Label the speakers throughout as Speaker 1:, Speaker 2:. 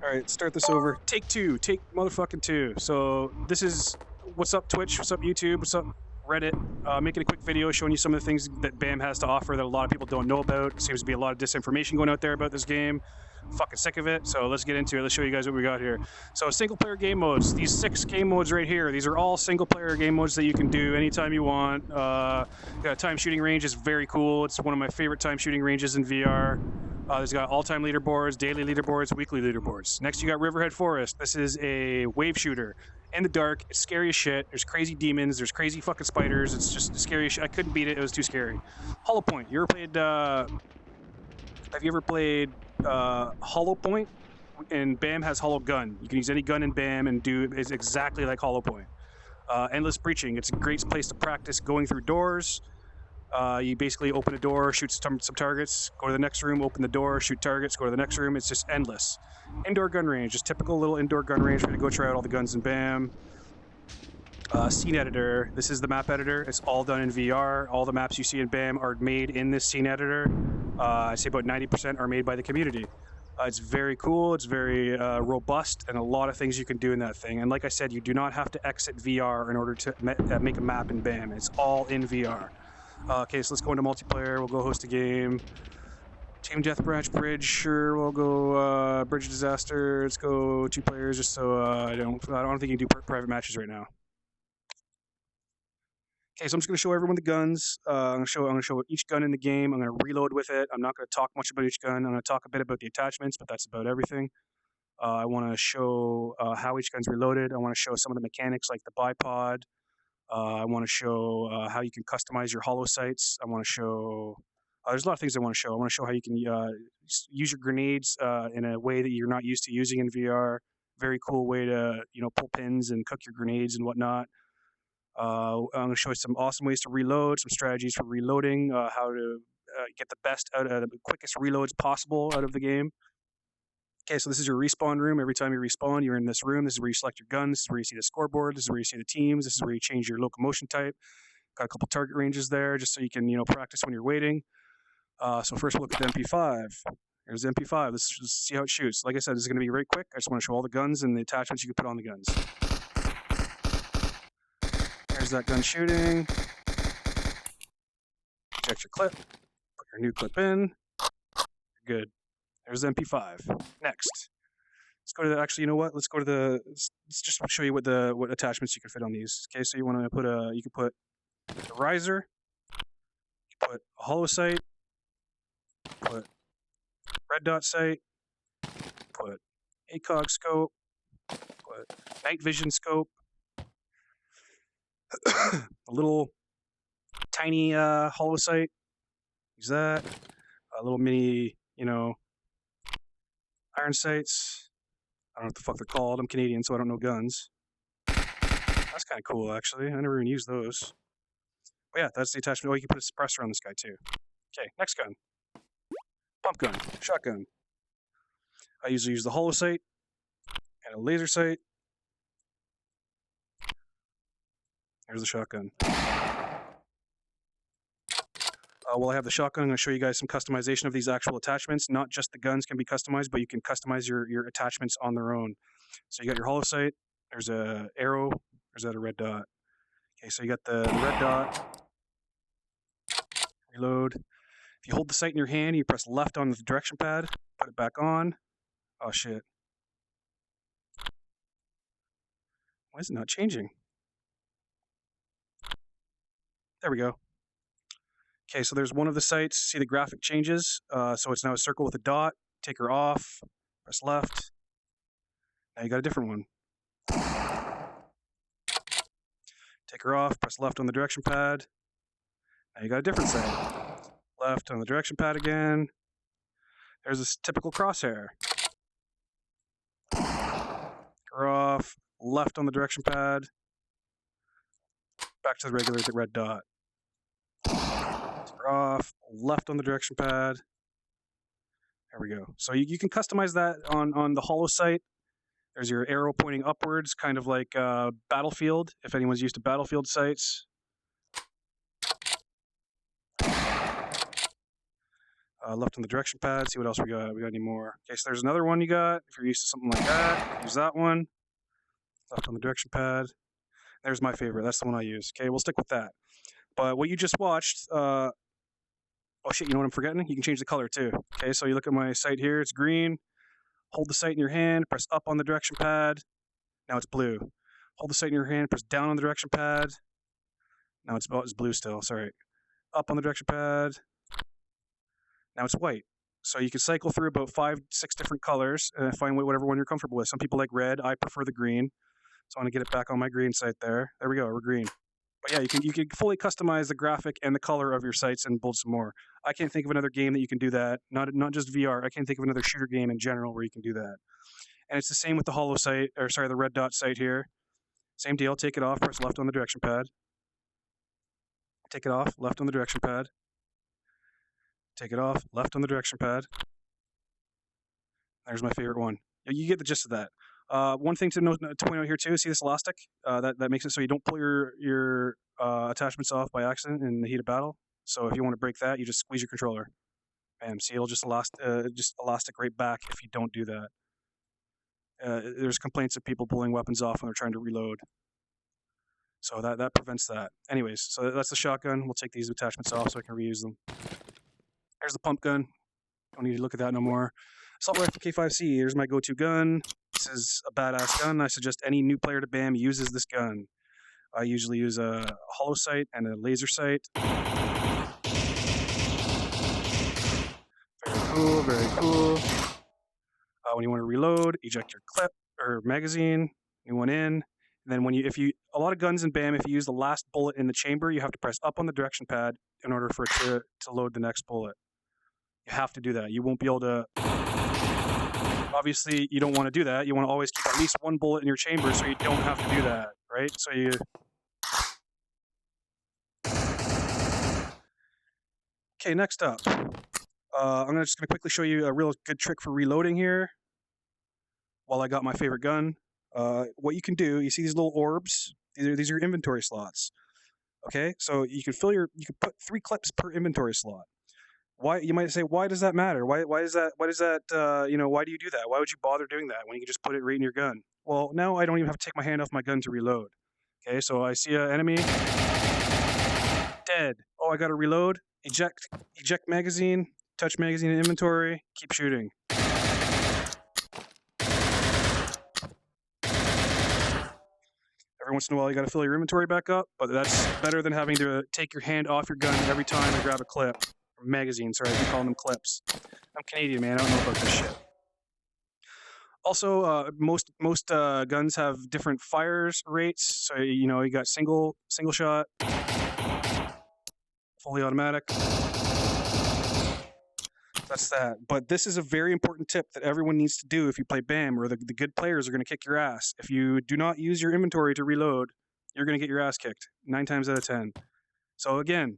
Speaker 1: All right, start this over. Take two. Take motherfucking two. So this is what's up Twitch, what's up YouTube, what's up Reddit. Making a quick video showing you some of the things that BAM has to offer that a lot of people don't know about. Seems to be a lot of disinformation going out there about this game. Fucking sick of it. So let's get into it. Let's show you guys what we got here. So single player game modes. These 6 game modes right here. These are all single player game modes that you can do anytime you want. Got time shooting range is very cool. It's one of my favorite time shooting ranges in VR. There's got all-time leaderboards, daily leaderboards, weekly leaderboards. Next, you got Riverhead Forest. This is a wave shooter. In the dark, it's scary as shit. There's crazy demons. There's crazy fucking spiders. It's just scary as shit. I couldn't beat it. It was too scary. Hollow Point. You ever played? Have you ever played Hollow Point? And BAM has Hollow Gun. You can use any gun in BAM and do it's exactly like Hollow Point. Endless Breaching. It's a great place to practice going through doors. You basically open a door, shoot some targets, go to the next room, open the door, shoot targets, go to the next room. It's just endless. Indoor gun range, just typical little indoor gun range for you to go try out all the guns in BAM. Scene editor, this is the map editor. It's all done in VR. All the maps you see in BAM are made in this scene editor. I'd say about 90% are made by the community. It's very cool, it's very robust, and a lot of things you can do in that thing. And like I said, you do not have to exit VR in order to make a map in BAM. It's all in VR. Okay, so let's go into multiplayer. We'll go host a game. Team Deathmatch Bridge. Sure, we'll go Bridge Disaster. Let's go 2 players, just so I don't think you can do private matches right now. Okay, so I'm just going to show everyone the guns. I'm going to show each gun in the game. I'm going to reload with it. I'm not going to talk much about each gun. I'm going to talk a bit about the attachments, but that's about everything. I want to show how each gun's reloaded. I want to show some of the mechanics like the bipod. I want to show how you can customize your hollow sights. I want to show there's a lot of things I want to show. I want to show how you can use your grenades in a way that you're not used to using in VR. Very cool way to pull pins and cook your grenades and whatnot. I'm going to show you some awesome ways to reload, some strategies for reloading, how to get the best out of the quickest reloads possible out of the game. Okay, so this is your respawn room. Every time you respawn, you're in this room. This is where you select your guns. This is where you see the scoreboard. This is where you see the teams. This is where you change your locomotion type. Got a couple target ranges there just so you can, practice when you're waiting. So first we'll look at the MP5. Here's the MP5. Let's just see how it shoots. Like I said, this is going to be very quick. I just want to show all the guns and the attachments you can put on the guns. Here's that gun shooting. Eject your clip. Put your new clip in. You're good. There's the MP5. Next, let's go to the. Actually, you know what? Let's go to the. Let's just show you what attachments you can fit on these. Okay, so you want to put you can put the riser. You put a hollow sight. Put red dot sight. Put ACOG scope. Put night vision scope. A little tiny hollow sight. Use that. A little mini, iron sights. I don't know what the fuck they're called. I'm Canadian, so I don't know guns. That's kind of cool, actually. I never even used those. But yeah, that's the attachment. Oh, you can put a suppressor on this guy, too. Okay, next gun. Pump gun. Shotgun. I usually use the hollow sight and a laser sight. Here's the shotgun. While I have the shotgun, I'm going to show you guys some customization of these actual attachments. Not just the guns can be customized, but you can customize your attachments on their own. So you got your hollow sight. There's a arrow. There's that a red dot. Okay, so you got the red dot. Reload. If you hold the sight in your hand, you press left on the direction pad. Put it back on. Oh shit. Why is it not changing? There we go. Okay, so there's one of the sights. See the graphic changes? So it's now a circle with a dot. Take her off. Press left. Now you got a different one. Take her off. Press left on the direction pad. Now you got a different sight. Left on the direction pad again. There's this typical crosshair. Her off. Left on the direction pad. Back to the regular red dot. Off, left on the direction pad. There we go. So you can customize that on the hollow sight. There's your arrow pointing upwards, kind of like Battlefield, if anyone's used to Battlefield sights. Left on the direction pad. See what else we got. We got any more? Okay, so there's another one you got. If you're used to something like that, use that one. Left on the direction pad. There's my favorite. That's the one I use. Okay, we'll stick with that. But what you just watched, oh shit, you know what I'm forgetting? You can change the color too. Okay, so you look at my sight here, it's green. Hold the sight in your hand, press up on the direction pad. Now it's blue. Hold the sight in your hand, press down on the direction pad. Now it's blue still, sorry. Up on the direction pad. Now it's white. So you can cycle through about 5, 6 different colors and find whatever one you're comfortable with. Some people like red, I prefer the green. So I want to get it back on my green sight there. There we go, we're green. But yeah, you can fully customize the graphic and the color of your sights and build some more. I can't think of another game that you can do that. Not just VR. I can't think of another shooter game in general where you can do that. And it's the same with the hollow sight, or sorry, the red dot sight here. Same deal. Take it off. Press left on the direction pad. Take it off. Left on the direction pad. Take it off. Left on the direction pad. There's my favorite one. You get the gist of that. One thing to point out here too, see this elastic? That makes it so you don't pull your attachments off by accident in the heat of battle. So if you want to break that, you just squeeze your controller. Bam, see, it'll just elastic right back if you don't do that. There's complaints of people pulling weapons off when they're trying to reload. So that prevents that. Anyways, so that's the shotgun. We'll take these attachments off so I can reuse them. There's the pump gun. Don't need to look at that no more. Assault Rifle K5C, here's my go-to gun. This is a badass gun. I suggest any new player to BAM uses this gun. I usually use a hollow sight and a laser sight. Very cool, very cool. When you want to reload, eject your clip or magazine, new one in. And then a lot of guns in BAM, if you use the last bullet in the chamber, you have to press up on the direction pad in order for it to load the next bullet. You have to do that. You won't be able to. Obviously, you don't want to do that. You want to always keep at least one bullet in your chamber so you don't have to do that, right? So you. Okay, next up. I'm just going to quickly show you a real good trick for reloading here while I got my favorite gun. What you can do, you see these little orbs? These are your inventory slots. Okay, so you can put 3 clips per inventory slot. Why, you might say, why does that matter? Why do you do that? Why would you bother doing that when you can just put it right in your gun? Well, now I don't even have to take my hand off my gun to reload. Okay, so I see an enemy. Dead. Oh, I gotta reload. Eject magazine. Touch magazine in inventory. Keep shooting. Every once in a while, you gotta fill your inventory back up, but that's better than having to take your hand off your gun every time and grab a clip. Magazine, sorry, I keep calling them clips. I'm Canadian, man. I don't know about this shit. Also, most guns have different fires rates. So you got single shot, fully automatic. That's that. But this is a very important tip that everyone needs to do if you play BAM, or the good players are going to kick your ass. If you do not use your inventory to reload, you're going to get your ass kicked 9 times out of 10. So again,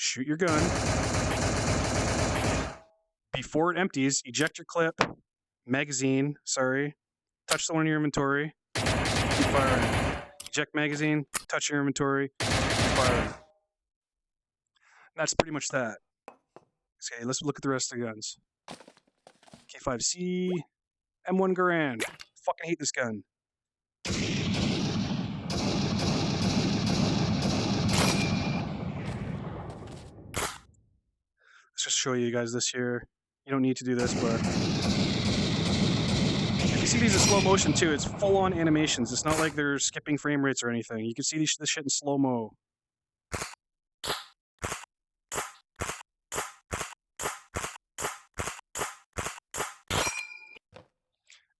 Speaker 1: shoot your gun. Before it empties, eject your clip, magazine, touch the one in your inventory, keep firing. Eject magazine, touch your inventory, keep firing. That's pretty much that. Okay, let's look at the rest of the guns. K5C, M1 Garand. Fucking hate this gun. Let's just show you guys this here. You don't need to do this, but if you see these in slow motion too, it's full-on animations. It's not like they're skipping frame rates or anything. You can see this shit in slow-mo.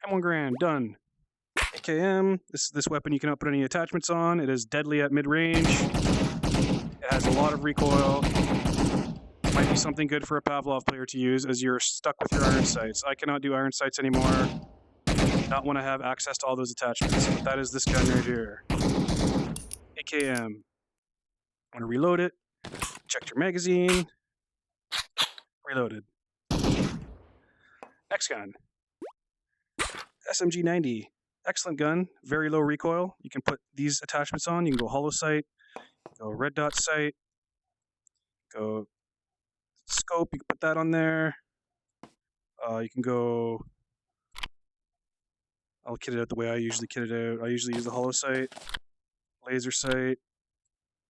Speaker 1: M1 Garand, done. AKM, this weapon you cannot put any attachments on. It is deadly at mid-range. It has a lot of recoil. Might be something good for a Pavlov player to use as you're stuck with your iron sights. I cannot do iron sights anymore. Not want to have access to all those attachments. But that is this gun right here. AKM. I'm going to reload it. Check your magazine. Reloaded. Next gun. SMG-90. Excellent gun. Very low recoil. You can put these attachments on. You can go hollow sight. Go red dot sight. Go Scope, you can put that on there. You can go... I'll kit it out the way I usually kit it out. I usually use the hollow sight, laser sight.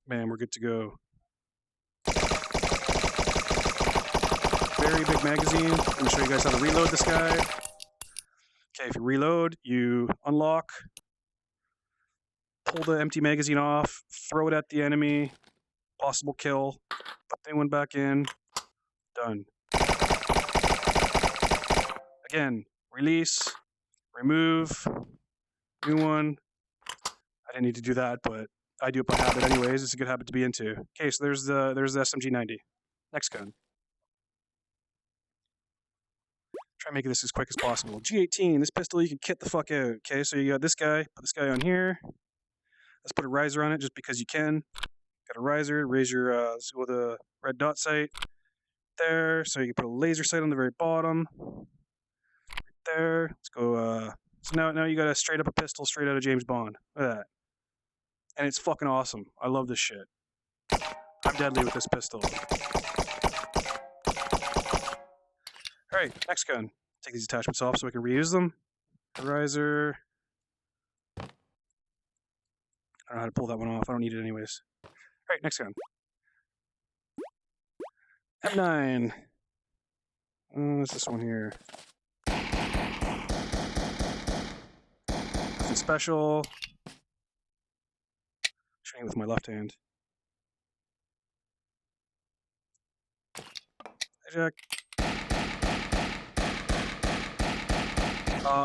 Speaker 1: Man, we're good to go. Very big magazine. I'm going to show you guys how to reload this guy. Okay, if you reload, you unlock, pull the empty magazine off, throw it at the enemy, possible kill, put the new one back in, done. Again, release, remove, new one. I didn't need to do that, but I do it by habit anyways. It's a good habit to be into. Okay, so there's the SMG-90. Next gun. Try making this as quick as possible. G18, this pistol you can kit the fuck out. Okay, so you got this guy, put this guy on here. Let's put a riser on it just because you can. Got a riser, raise your, let's go with a red dot sight there. So you can put a laser sight on the very bottom. Right there. Let's go, so now you got a straight up a pistol straight out of James Bond. Look at that. And it's fucking awesome. I love this shit. I'm deadly with this pistol. Alright, next gun. Take these attachments off so we can reuse them. Riser. I don't know how to pull that one off. I don't need it anyways. Alright, next gun. M9. What's this one here? Nothing special. Shooting with my left hand. Hijack.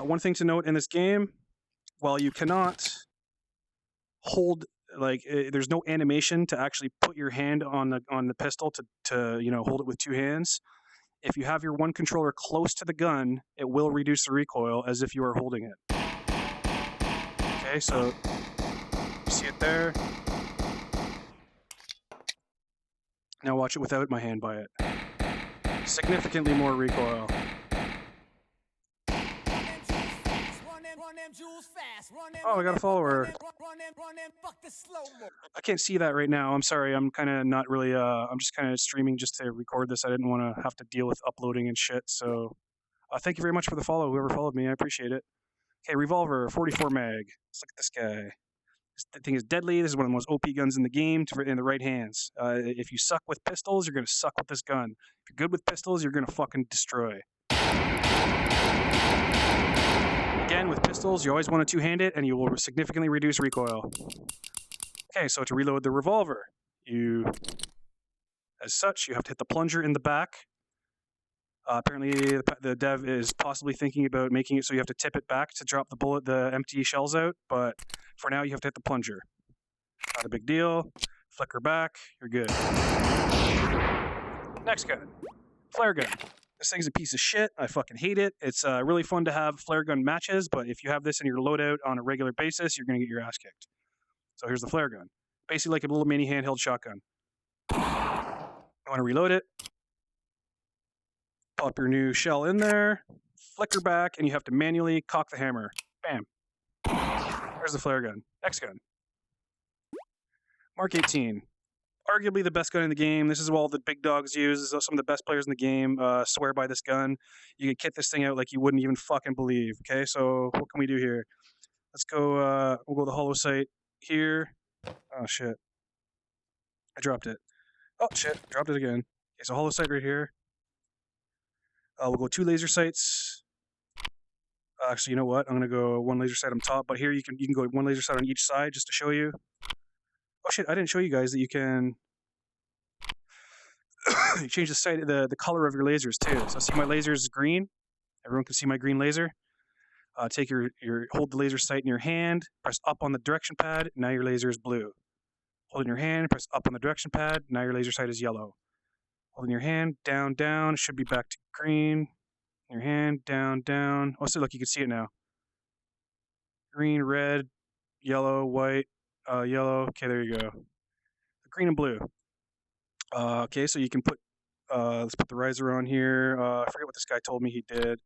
Speaker 1: One thing to note in this game, while you cannot hold, there's no animation to actually put your hand on the pistol to hold it with two hands. If you have your one controller close to the gun, it will reduce the recoil as if you are holding it. Okay, so you see it there. Now watch it without my hand by it. Significantly more recoil. Oh, I got a follower. I can't see that right now. I'm sorry. I'm kind of not really, I'm just kind of streaming just to record this. I didn't want to have to deal with uploading and shit. So thank you very much for the follow. Whoever followed me, I appreciate it. Okay, revolver, 44 mag. Let's look at this guy. This thing is deadly. This is one of the most OP guns in the game in the right hands. If you suck with pistols, you're going to suck with this gun. If you're good with pistols, you're going to fucking destroy. Again, with pistols, you always want to two-hand it, and you will significantly reduce recoil. Okay, so to reload the revolver, as such, you have to hit the plunger in the back. Apparently, the dev is possibly thinking about making it so you have to tip it back to drop the empty shells out, but for now, you have to hit the plunger. Not a big deal. Flicker back, you're good. Next gun, flare gun. This thing's a piece of shit. I fucking hate it. It's really fun to have flare gun matches, but if you have this in your loadout on a regular basis, you're going to get your ass kicked. So here's the flare gun. Basically like a little mini handheld shotgun. You want to reload it. Pop your new shell in there. Flicker back, and you have to manually cock the hammer. Bam. There's the flare gun. Next gun. Mark 18. Arguably the best gun in the game. This is what all the big dogs use. This is some of the best players in the game swear by this gun. You can kit this thing out like you wouldn't even fucking believe. Okay, so what can we do here? Let's go, we'll go to the hollow sight here. Oh, shit. I dropped it. Oh, shit. Dropped it again. Okay, so hollow sight right here. We'll go 2 laser sights. Actually, you know what? I'm going to go 1 laser sight on top, but here you can go 1 laser sight on each side just to show you. Oh shit, I didn't show you guys that you can you change the sight, the color of your lasers too. So see my laser is green. Everyone can see my green laser. Take hold the laser sight in your hand, press up on the direction pad, now your laser is blue. Hold in your hand, press up on the direction pad, now your laser sight is yellow. Hold in your hand, down, down, should be back to green. In your hand, down, down. Oh, so look, you can see it now. Green, red, yellow, white, yellow. Okay, there you go. Green and blue. Okay, so you can put, let's put the riser on here. I forget what this guy told me he did,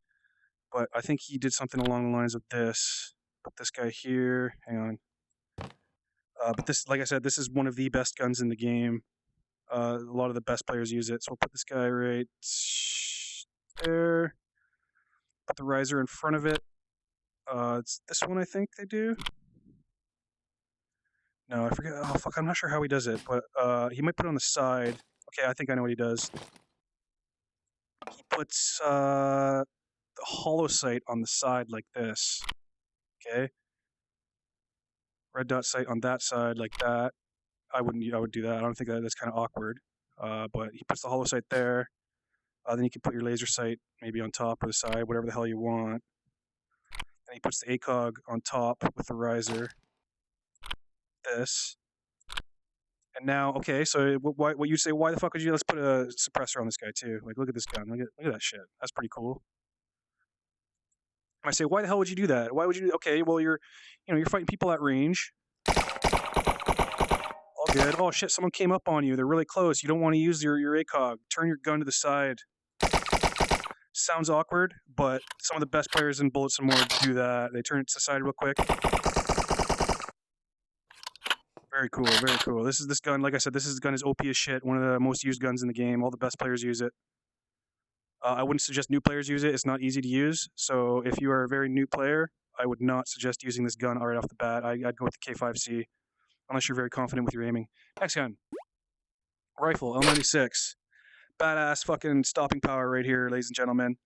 Speaker 1: but I think he did something along the lines of this. Put this guy here. Hang on. But this, like I said, this is one of the best guns in the game. A lot of the best players use it. So we'll put this guy right there. Put the riser in front of it. It's this one, I think they do. No, I forget. Oh, fuck, I'm not sure how he does it, but he might put it on the side. Okay, I think I know what he does. He puts the hollow sight on the side like this. Okay. Red dot sight on that side like that. I would do that. I don't think that's kind of awkward. But he puts the hollow sight there. Then you can put your laser sight maybe on top or the side, whatever the hell you want. And he puts the ACOG on top with the riser. This. And now, okay, so what you say? Why the fuck would you? Let's put a suppressor on this guy too. Like, look at this gun. Look at that shit. That's pretty cool. I say, why the hell would you do that? Why would you? Okay, well you're fighting people at range. All good. Oh shit, someone came up on you. They're really close. You don't want to use your ACOG. Turn your gun to the side. Sounds awkward, but some of the best players in Bullets and More do that. They turn it to the side real quick. Very cool, very cool. This gun, like I said, this gun is OP as shit. One of the most used guns in the game. All the best players use it. I wouldn't suggest new players use it. It's not easy to use. So if you are a very new player, I would not suggest using this gun right off the bat. I'd go with the K5C, unless you're very confident with your aiming. Next gun. Rifle, L96. Badass fucking stopping power right here, ladies and gentlemen.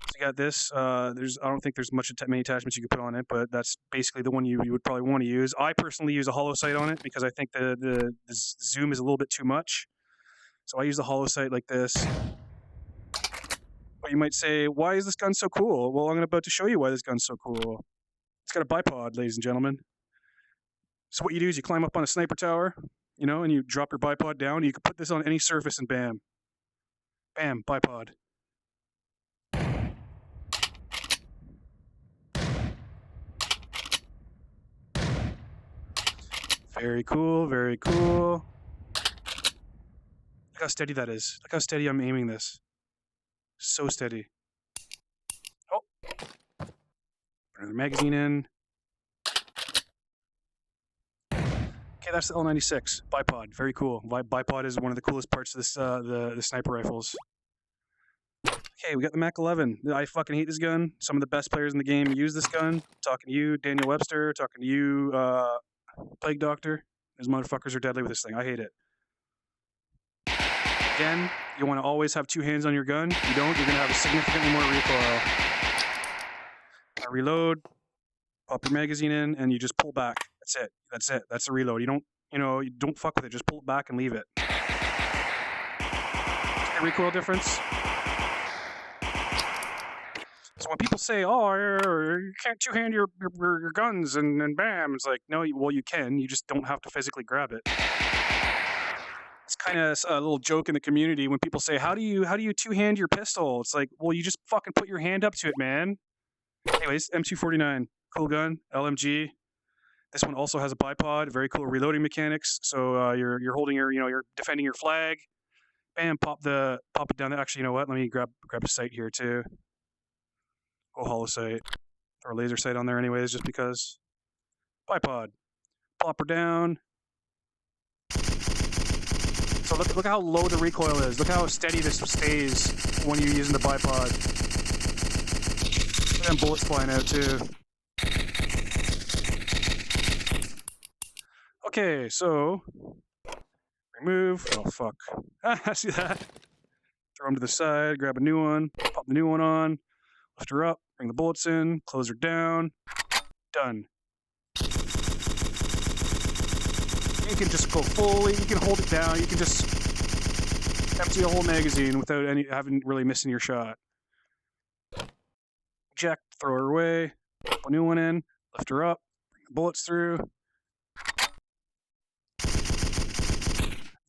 Speaker 1: So you got this. I don't think there's many attachments you can put on it, but that's basically the one you would probably want to use. I personally use a hollow sight on it because I think the zoom is a little bit too much. So I use the hollow sight like this. But you might say, why is this gun so cool? Well, I'm about to show you why this gun's so cool. It's got a bipod, ladies and gentlemen. So what you do is you climb up on a sniper tower, and you drop your bipod down. You can put this on any surface and bam. Bam, bipod. Very cool, very cool. Look how steady that is. Look how steady I'm aiming this. So steady. Oh. Put another magazine in. Okay, that's the L96 bipod. Very cool. Bipod is one of the coolest parts of this the sniper rifles. Okay, we got the Mac 11. I fucking hate this gun. Some of the best players in the game use this gun. I'm talking to you, Daniel Webster. Talking to you, Plague Doctor. These motherfuckers are deadly with this thing. I hate it. Again, you want to always have two hands on your gun. If you don't, you're going to have significantly more recoil. Now reload, pop your magazine in, and you just pull back. That's it. That's it. That's the reload. You don't fuck with it. Just pull it back and leave it. See the recoil difference? So when people say, "Oh, you can't two-hand your guns," and bam, it's like, no, well, you can. You just don't have to physically grab it. It's kind of a little joke in the community when people say, "How do you two-hand your pistol?" It's like, well, you just fucking put your hand up to it, man. Anyways, M249, cool gun, LMG. This one also has a bipod, very cool reloading mechanics. So you're holding you're defending your flag. Bam, pop it down there. Actually, you know what? Let me grab a sight here too. Go hollow sight. Throw a laser sight on there anyways, just because. Bipod. Plop her down. So look how low the recoil is. Look how steady this stays when you're using the bipod. Look at them bullets flying out too. Okay, so remove. Oh fuck. See that? Throw them to the side. Grab a new one. Pop the new one on. Lift her up, bring the bullets in, close her down, done. You can just go fully, you can hold it down, you can just empty a whole magazine without having really missing your shot. Eject, throw her away, pop a new one in, lift her up, bring the bullets through.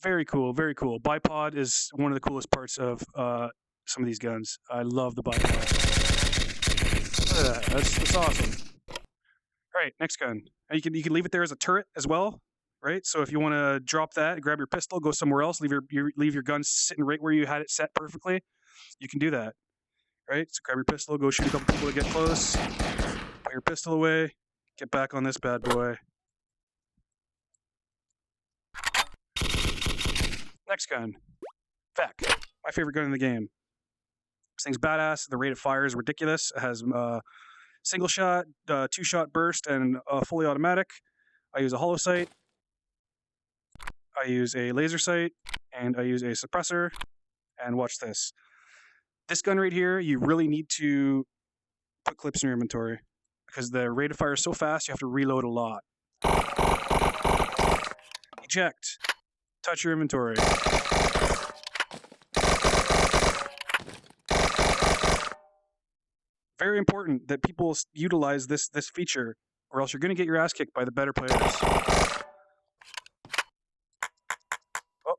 Speaker 1: Very cool, very cool. Bipod is one of the coolest parts of some of these guns. I love the bipod. Look at that. That's awesome. All right, next gun. And you can leave it there as a turret as well, right? So if you want to drop that, grab your pistol, go somewhere else, leave your gun sitting right where you had it set perfectly, you can do that, right? So grab your pistol, go shoot a couple people that get close, put your pistol away, get back on this bad boy. Next gun. Vec. My favorite gun in the game. This thing's badass. The rate of fire is ridiculous. It has single shot, 2-shot burst, and fully automatic. I use a hollow sight. I use a laser sight, and I use a suppressor. And watch this. This gun right here, you really need to put clips in your inventory because the rate of fire is so fast, you have to reload a lot. Eject. Touch your inventory. Very important that people utilize this feature, or else you're going to get your ass kicked by the better players. Oh.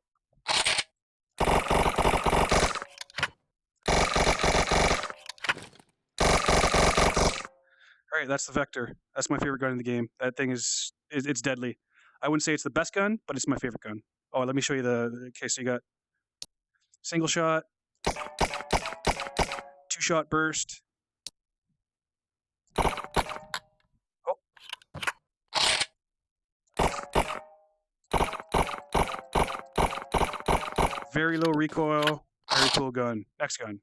Speaker 1: Alright, that's the Vector. That's my favorite gun in the game. That thing it's deadly. I wouldn't say it's the best gun, but it's my favorite gun. Oh, let me show you okay, so you got single shot, 2-shot burst. Oh. Very low recoil, very cool gun. Next gun.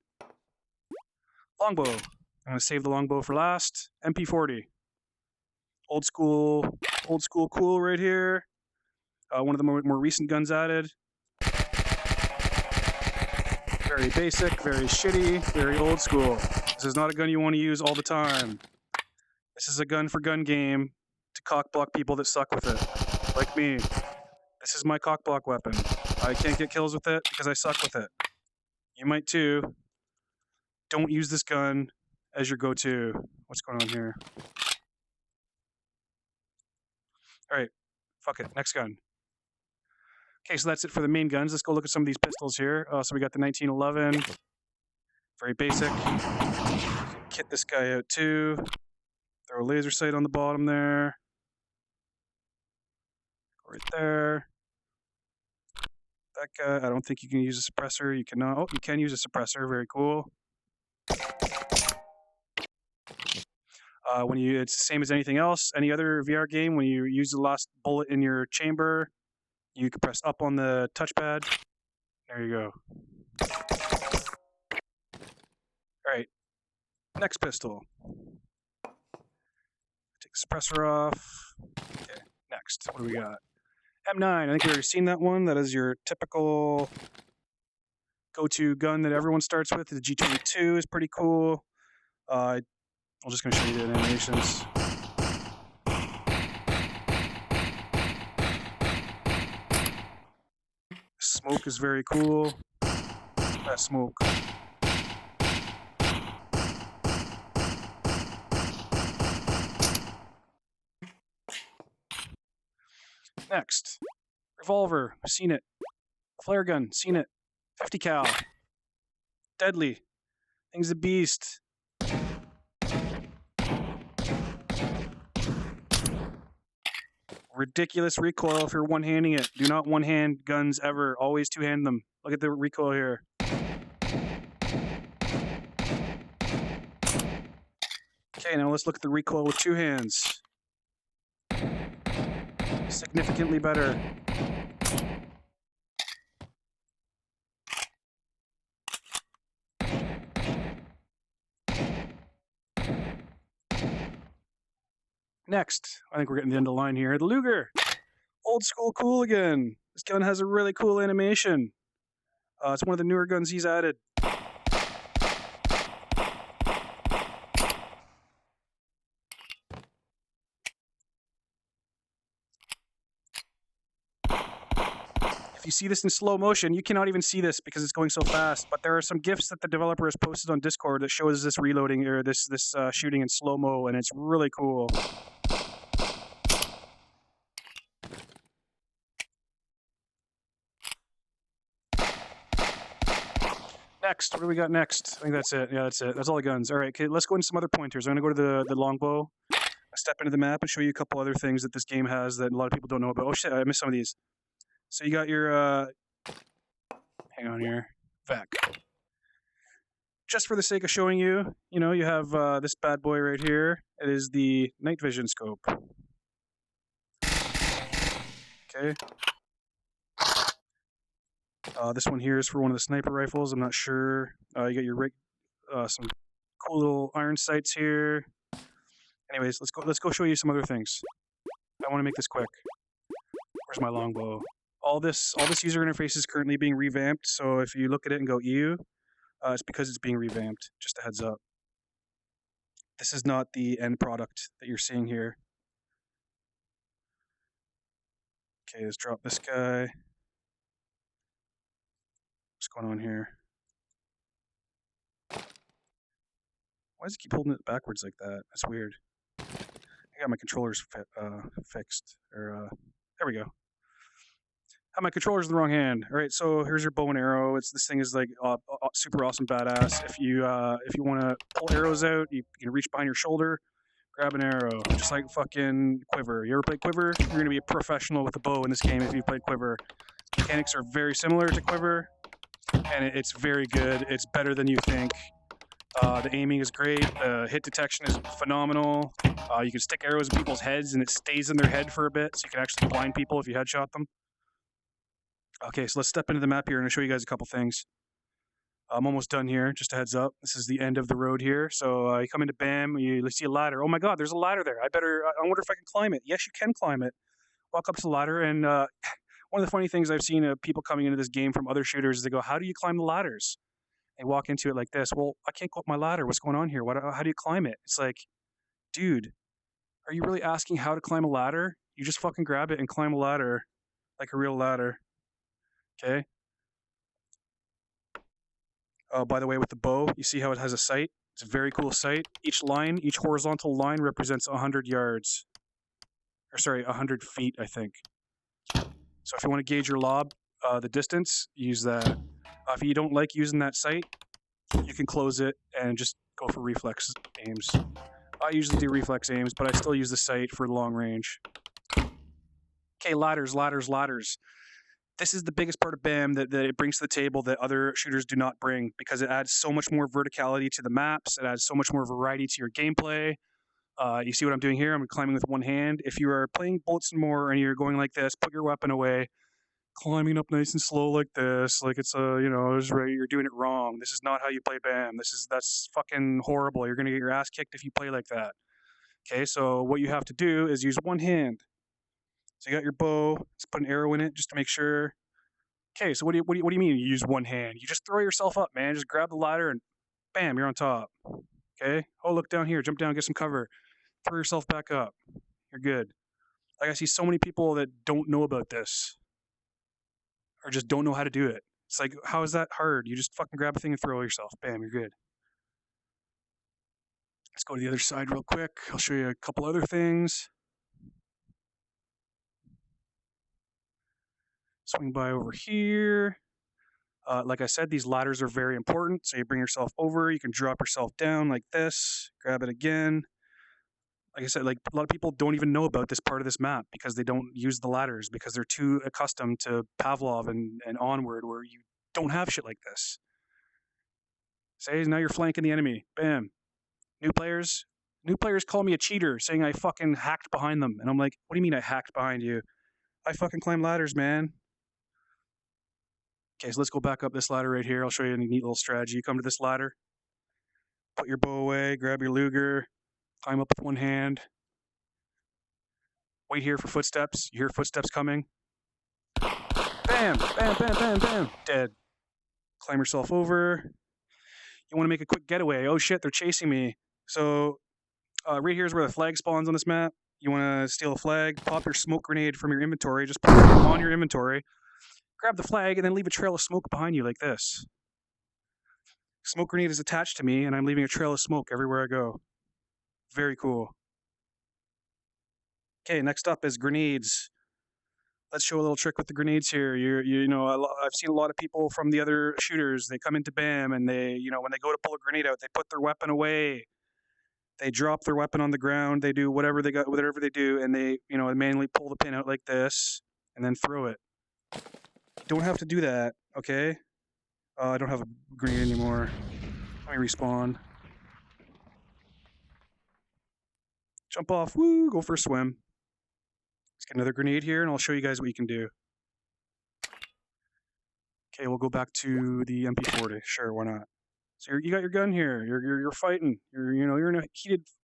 Speaker 1: Longbow. I'm going to save the longbow for last. MP40. Old school cool right here. One of the more recent guns added. Very basic, very shitty, very old school. This is not a gun you want to use all the time. This is a gun for gun game to cockblock people that suck with it. Like me. This is my cockblock weapon. I can't get kills with it because I suck with it. You might too. Don't use this gun as your go-to. What's going on here? Alright, fuck it. Next gun. Okay, so that's it for the main guns. Let's go look at some of these pistols here. So we got the 1911. Very basic. Kit this guy out too. Throw a laser sight on the bottom there. Right there. That guy, I don't think you can use a suppressor. You cannot. Oh, you can use a suppressor. Very cool. It's the same as anything else. Any other VR game, when you use the last bullet in your chamber, you can press up on the touchpad. There you go. Alright. Next pistol. Take the suppressor off. Okay, next. What do we got? M9. I think we've already seen that one. That is your typical go-to gun that everyone starts with. The G22 is pretty cool. I'm just going to show you the animations. Smoke is very cool. That smoke. Next. Revolver. Seen it. Flare gun. Seen it. 50 cal. Deadly. Thing's a beast. Ridiculous recoil if you're one-handing it. Do not one-hand guns ever. Always two-hand them. Look at the recoil here. Okay, now let's look at the recoil with two hands. Significantly better. Next, I think we're getting the end of the line here. The Luger. Old school cool again. This gun has a really cool animation. It's one of the newer guns he's added. If you see this in slow motion, you cannot even see this because it's going so fast. But there are some GIFs that the developer has posted on Discord that shows this reloading or this shooting in slow mo, and it's really cool. Next, what do we got next? I think that's it. Yeah, that's it. That's all the guns. All right, okay, let's go into some other pointers. I'm going to go to the longbow, step into the map, and show you a couple other things that this game has that a lot of people don't know about. Oh shit, I missed some of these. So you got your, hang on here, Vec. Just for the sake of showing you, you have this bad boy right here. It is the night vision scope. Okay. This one here is for one of the sniper rifles. I'm not sure. You got your some cool little iron sights here. Anyways, let's go show you some other things. I want to make this quick. Where's my longbow? All this user interface is currently being revamped. So if you look at it and go ew, it's because it's being revamped. Just a heads up. This is not the end product that you're seeing here. Okay, let's drop this guy. What's going on here? Why does it keep holding it backwards like that? That's weird. I got my controllers fixed. There we go. Have my controllers in the wrong hand. All right, so here's your bow and arrow. This thing is like super awesome, badass. If you want to pull arrows out, you can reach behind your shoulder, grab an arrow, just like fucking Quiver. You ever played Quiver? You're gonna be a professional with the bow in this game if you've played Quiver. Mechanics are very similar to Quiver, and it's very good. It's better than you think. The aiming is great. Hit detection is phenomenal. You can stick arrows in people's heads and it stays in their head for a bit, so you can actually blind people if you headshot them. Okay, so let's step into the map here and I'll show you guys a couple things. I'm almost done here, just a heads up. This is the end of the road here. So you come into BAM, you see a ladder. Oh my god, there's a ladder there. I wonder if I can climb it. Yes, you can climb it. Walk up to the ladder, and one of the funny things I've seen of people coming into this game from other shooters is they go, how do you climb the ladders? They walk into it like this. Well, I can't go up my ladder. What's going on here? How do you climb it? It's like, dude, are you really asking how to climb a ladder? You just fucking grab it and climb a ladder like a real ladder. Okay? By the way, with the bow, you see how it has a sight? It's a very cool sight. Each horizontal line represents 100 yards. Or sorry, 100 feet, I think. So if you want to gauge your lob, the distance, use that. If you don't like using that sight, you can close it and just go for reflex aims. I usually do reflex aims, but I still use the sight for long range. Okay, ladders. This is the biggest part of BAM that it brings to the table that other shooters do not bring, because it adds so much more verticality to the maps. It adds so much more variety to your gameplay. You see what I'm doing here? I'm climbing with one hand. If you are playing Bullets and More and you're going like this, put your weapon away, climbing up nice and slow like this, like it's you're doing it wrong. This is not how you play BAM. That's fucking horrible. You're gonna get your ass kicked if you play like that. Okay, so what you have to do is use one hand. So you got your bow. Let's put an arrow in it just to make sure. Okay, so what do you mean you use one hand? You just throw yourself up, man. Just grab the ladder and bam, you're on top. Okay. Oh, look down here. Jump down, get some cover. Throw yourself back up. You're good. Like, I see so many people that don't know about this, or just don't know how to do it. It's like, how is that hard? You just fucking grab a thing and throw yourself. Bam, you're good. Let's go to the other side real quick. I'll show you a couple other things. Swing by over here. Like I said, these ladders are very important. So you bring yourself over, you can drop yourself down like this, grab it again. Like I said, like a lot of people don't even know about this part of this map because they don't use the ladders, because they're too accustomed to Pavlov and Onward, where you don't have shit like this. Say now you're flanking the enemy. Bam. New players call me a cheater, saying I fucking hacked behind them. And I'm like, what do you mean I hacked behind you? I fucking climb ladders, man. Okay, so let's go back up this ladder right here. I'll show you a neat little strategy. You come to this ladder, put your bow away, grab your Luger, climb up with one hand. Wait here for footsteps. You hear footsteps coming. Bam, bam, bam, bam, bam. Dead. Climb yourself over. You want to make a quick getaway. Oh shit, they're chasing me. So right here is where the flag spawns on this map. You want to steal a flag, pop your smoke grenade from your inventory, just put it on your inventory, grab the flag, and then leave a trail of smoke behind you like this. Smoke grenade is attached to me, and I'm leaving a trail of smoke everywhere I go. Very cool. Okay, next up is grenades. Let's show a little trick with the grenades here. I've seen a lot of people from the other shooters. They come into BAM and they, when they go to pull a grenade out, they put their weapon away. They drop their weapon on the ground. They do whatever they do, and they, manually pull the pin out like this and then throw it. You don't have to do that, okay? I don't have a grenade anymore. Let me respawn. Jump off, woo, go for a swim. Let's get another grenade here, and I'll show you guys what you can do. Okay, we'll go back to the MP40. Sure, why not? So you got your gun here. You're fighting. You're in a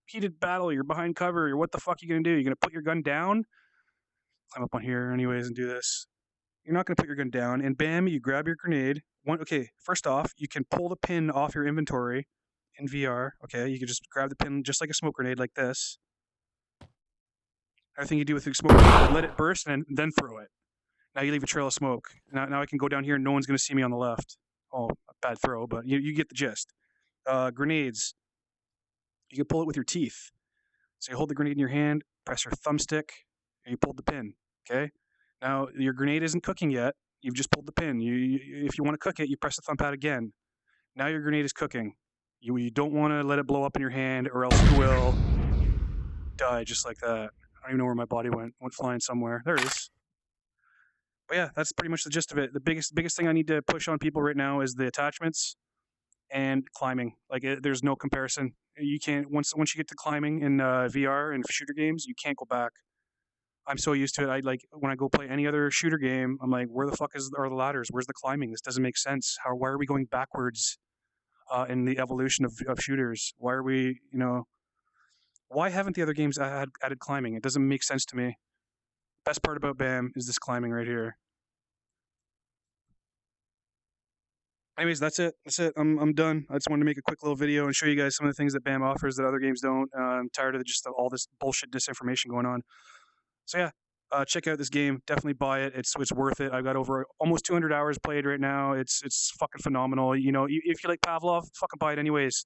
Speaker 1: heated battle. You're behind cover. What the fuck you gonna do? You're gonna put your gun down? Climb up on here anyways and do this. You're not gonna put your gun down. And bam, you grab your grenade. Okay, first off, you can pull the pin off your inventory in VR. Okay, you can just grab the pin just like a smoke grenade, like this. Everything you do with the smoke grenade, let it burst and then throw it. Now you leave a trail of smoke. Now I can go down here and no one's gonna see me on the left. Oh, a bad throw, but you get the gist. Grenades. You can pull it with your teeth. So you hold the grenade in your hand, press your thumbstick, and you pulled the pin. Okay. Now your grenade isn't cooking yet. You've just pulled the pin. If you want to cook it, you press the thumb pad again. Now your grenade is cooking. You don't want to let it blow up in your hand, or else you will die just like that. I don't even know where my body went. Went flying somewhere. There it is. But yeah, that's pretty much the gist of it. The biggest thing I need to push on people right now is the attachments and climbing. There's no comparison. You can't once you get to climbing in VR and shooter games, you can't go back. I'm so used to it. I like when I go play any other shooter game, I'm like, where the fuck are the ladders? Where's the climbing? This doesn't make sense. Why are we going backwards in the evolution of shooters? Why are we, why haven't the other games added climbing? It doesn't make sense to me. Best part about BAM is this climbing right here. Anyways, that's it. I'm done. I just wanted to make a quick little video and show you guys some of the things that BAM offers that other games don't. I'm tired of just all this bullshit disinformation going on. So yeah, check out this game. Definitely buy it. It's worth it. I've got over almost 200 hours played right now. It's fucking phenomenal. If you like Pavlov, fucking buy it anyways.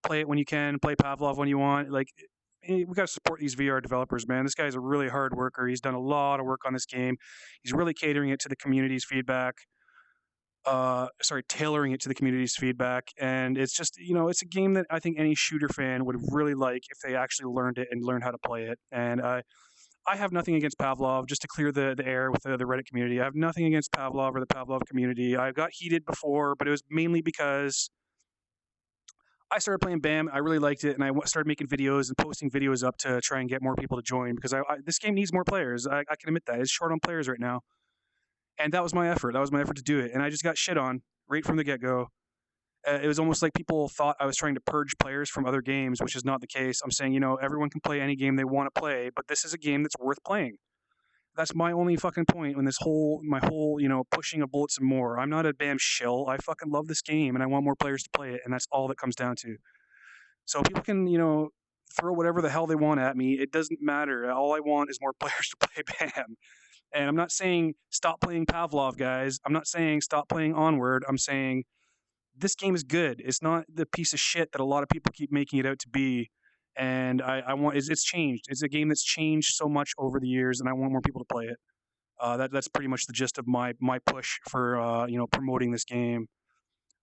Speaker 1: Play it when you can. Play Pavlov when you want. We got to support these VR developers, man. This guy's a really hard worker. He's done a lot of work on this game. He's really catering it to the community's feedback. Tailoring it to the community's feedback. And it's just, it's a game that I think any shooter fan would really like if they actually learned it and learned how to play it. And I have nothing against Pavlov, just to clear the air with the Reddit community. I have nothing against Pavlov or the Pavlov community. I got heated before, but it was mainly because I started playing BAM. I really liked it, and I started making videos and posting videos up to try and get more people to join because this game needs more players. I can admit that. It's short on players right now. And that was my effort. That was my effort to do it. And I just got shit on right from the get-go. It was almost like people thought I was trying to purge players from other games, which is not the case. I'm saying, everyone can play any game they want to play, but this is a game that's worth playing. That's my only fucking point in my whole, pushing of Bullets and More. I'm not a BAM shill. I fucking love this game, and I want more players to play it, and that's all that comes down to. So people can, throw whatever the hell they want at me. It doesn't matter. All I want is more players to play BAM. And I'm not saying stop playing Pavlov, guys. I'm not saying stop playing Onward. I'm saying this game is good. It's not the piece of shit that a lot of people keep making it out to be. And it's changed. It's a game that's changed so much over the years, and I want more people to play it. That's pretty much the gist of my push for promoting this game.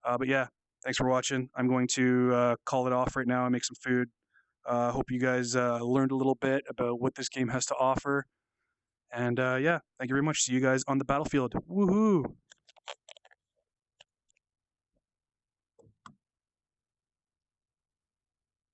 Speaker 1: But yeah, thanks for watching. I'm going to call it off right now and make some food. Hope you guys learned a little bit about what this game has to offer. And yeah, thank you very much. See you guys on the battlefield. Woohoo!